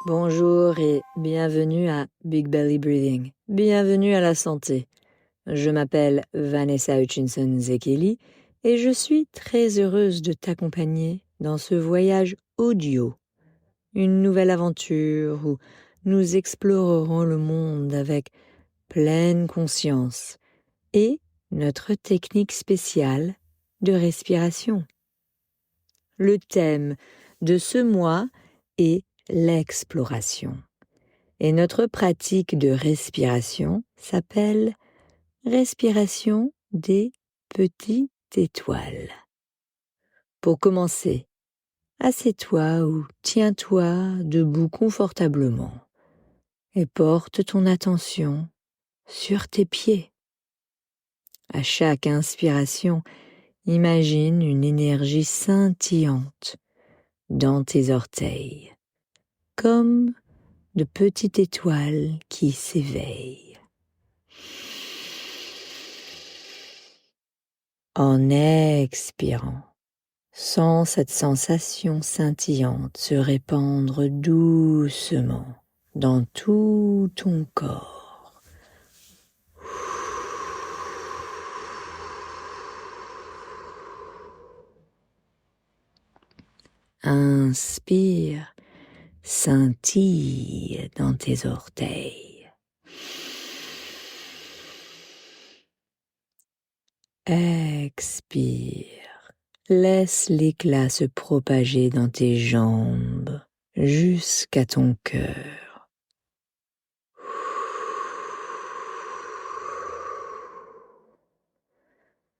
Bonjour et bienvenue à Big Belly Breathing. Bienvenue à la santé. Je m'appelle Vanessa Hutchinson Zekeli et je suis très heureuse de t'accompagner dans ce voyage audio. Une nouvelle aventure où nous explorerons le monde avec pleine conscience et notre technique spéciale de respiration. Le thème de ce mois est l'exploration. Et notre pratique de respiration s'appelle respiration des petites étoiles. Pour commencer, assieds-toi ou tiens-toi debout confortablement et porte ton attention sur tes pieds. À chaque inspiration, imagine une énergie scintillante dans tes orteils, comme de petites étoiles qui s'éveillent. En expirant, sens cette sensation scintillante se répandre doucement dans tout ton corps. Inspire, scintille dans tes orteils. Expire, laisse l'éclat se propager dans tes jambes jusqu'à ton cœur.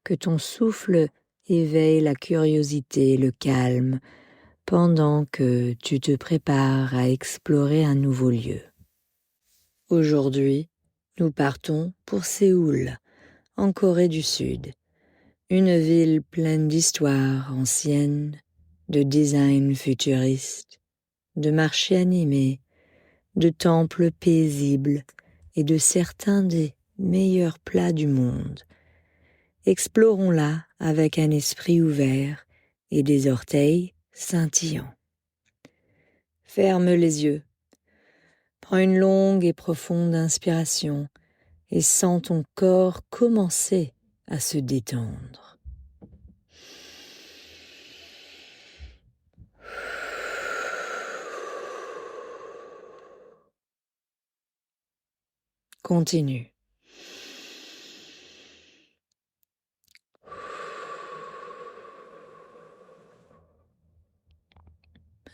Que ton souffle éveille la curiosité et le calme pendant que tu te prépares à explorer un nouveau lieu. Aujourd'hui, nous partons pour Séoul, en Corée du Sud, une ville pleine d'histoires anciennes, de design futuriste, de marchés animés, de temples paisibles et de certains des meilleurs plats du monde. Explorons-la avec un esprit ouvert et des orteils scintillants. Ferme les yeux. Prends une longue et profonde inspiration et sens ton corps commencer à se détendre. Continue.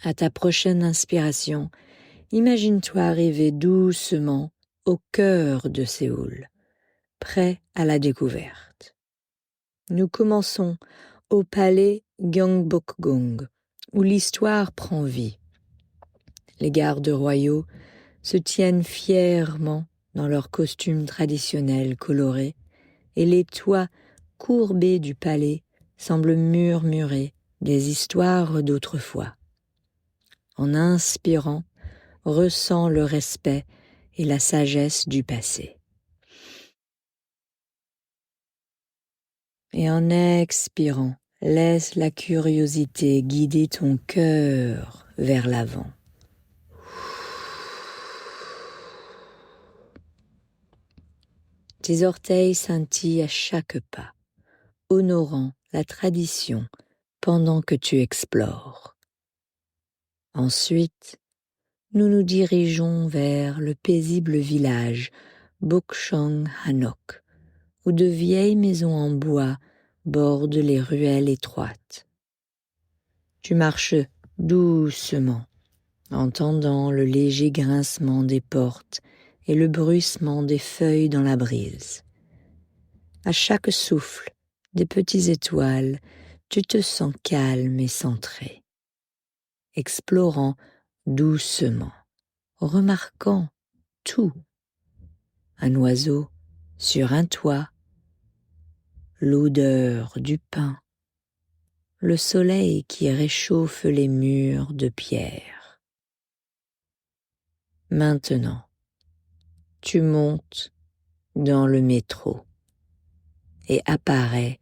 À ta prochaine inspiration, imagine-toi arriver doucement au cœur de Séoul, prêt à la découverte. Nous commençons au palais Gyeongbokgung, où l'histoire prend vie. Les gardes royaux se tiennent fièrement dans leurs costumes traditionnels colorés, et les toits courbés du palais semblent murmurer des histoires d'autrefois. En inspirant, ressens le respect et la sagesse du passé. Et en expirant, laisse la curiosité guider ton cœur vers l'avant. Tes orteils scintillent à chaque pas, honorant la tradition pendant que tu explores. Ensuite, nous nous dirigeons vers le paisible village Bokchang-hanok, où de vieilles maisons en bois bordent les ruelles étroites. Tu marches doucement, entendant le léger grincement des portes et le bruissement des feuilles dans la brise. À chaque souffle des petites étoiles, tu te sens calme et centré, explorant doucement, remarquant tout. Un oiseau sur un toit, l'odeur du pain, le soleil qui réchauffe les murs de pierre. Maintenant, tu montes dans le métro et apparais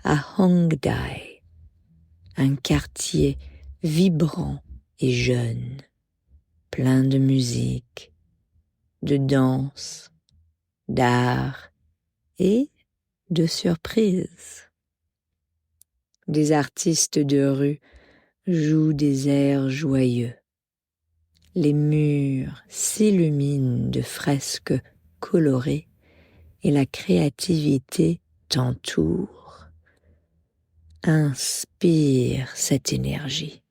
à Hongdae, un quartier vibrant et jeune, plein de musique, de danse, d'art et de surprises. Des artistes de rue jouent des airs joyeux. Les murs s'illuminent de fresques colorées et la créativité t'entoure. Inspire cette énergie.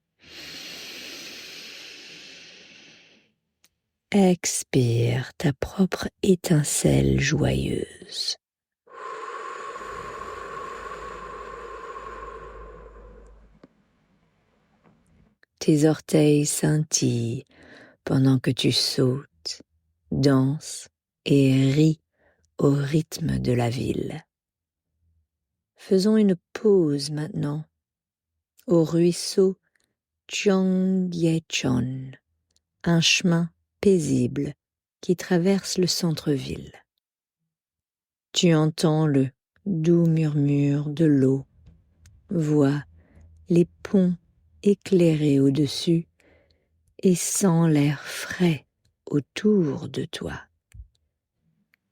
Expire ta propre étincelle joyeuse. Tes orteils scintillent pendant que tu sautes, danses et ris au rythme de la ville. Faisons une pause maintenant au ruisseau Cheonggyecheon, un chemin paisible qui traverse le centre-ville. Tu entends le doux murmure de l'eau, vois les ponts éclairés au-dessus et sens l'air frais autour de toi.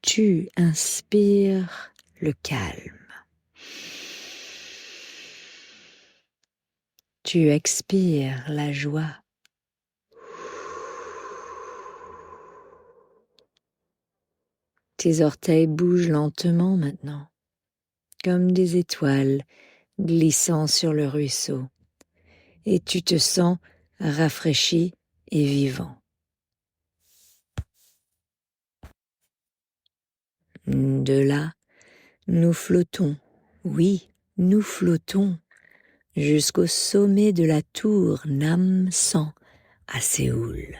Tu inspires le calme. Tu expires la joie. Tes orteils bougent lentement maintenant, comme des étoiles glissant sur le ruisseau, et tu te sens rafraîchi et vivant. De là, nous flottons, oui, nous flottons, jusqu'au sommet de la tour Namsan à Séoul.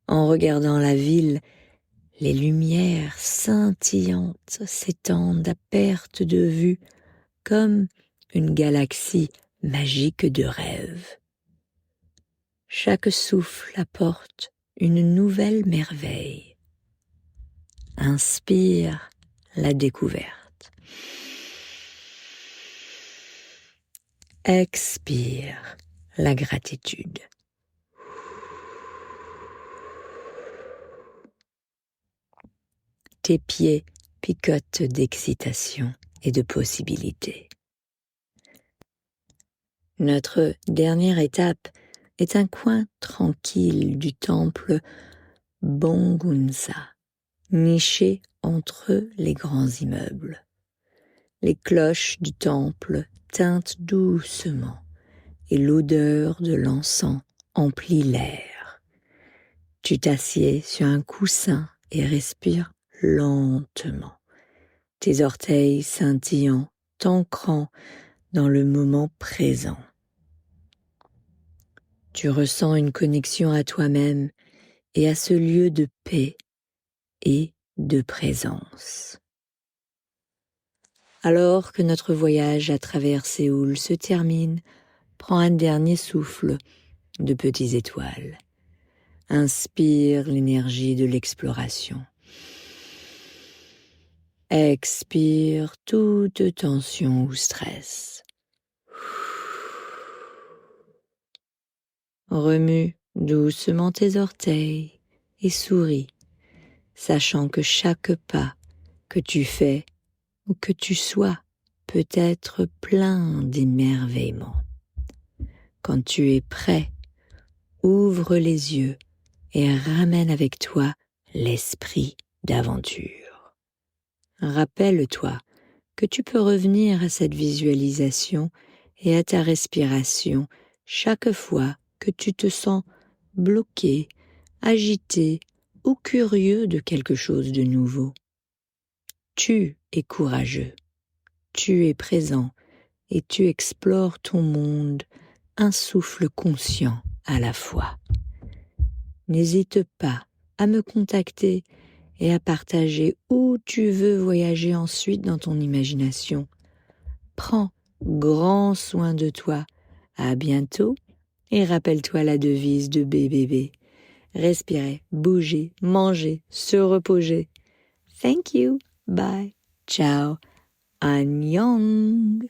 En regardant la ville, les lumières scintillantes s'étendent à perte de vue comme une galaxie magique de rêve. Chaque souffle apporte une nouvelle merveille. Inspire la découverte. Expire la gratitude. Tes pieds picotent d'excitation et de possibilités. Notre dernière étape est un coin tranquille du temple Bongunsa, niché entre les grands immeubles. Les cloches du temple tintent doucement et l'odeur de l'encens emplit l'air. Tu t'assieds sur un coussin et respires lentement, tes orteils scintillants, t'ancrant dans le moment présent. Tu ressens une connexion à toi-même et à ce lieu de paix et de présence. Alors que notre voyage à travers Séoul se termine, prends un dernier souffle de petites étoiles. Inspire l'énergie de l'exploration. Expire toute tension ou stress. Remue doucement tes orteils et souris, sachant que chaque pas que tu fais ou que tu sois peut être plein d'émerveillement. Quand tu es prêt, ouvre les yeux et ramène avec toi l'esprit d'aventure. Rappelle-toi que tu peux revenir à cette visualisation et à ta respiration chaque fois que tu te sens bloqué, agité ou curieux de quelque chose de nouveau. Tu es courageux, tu es présent et tu explores ton monde, un souffle conscient à la fois. N'hésite pas à me contacter et à partager où tu veux voyager ensuite dans ton imagination. Prends grand soin de toi. À bientôt et rappelle-toi la devise de BBB. Respirer, bouger, manger, se reposer. Thank you. Bye. Ciao. Annyeong.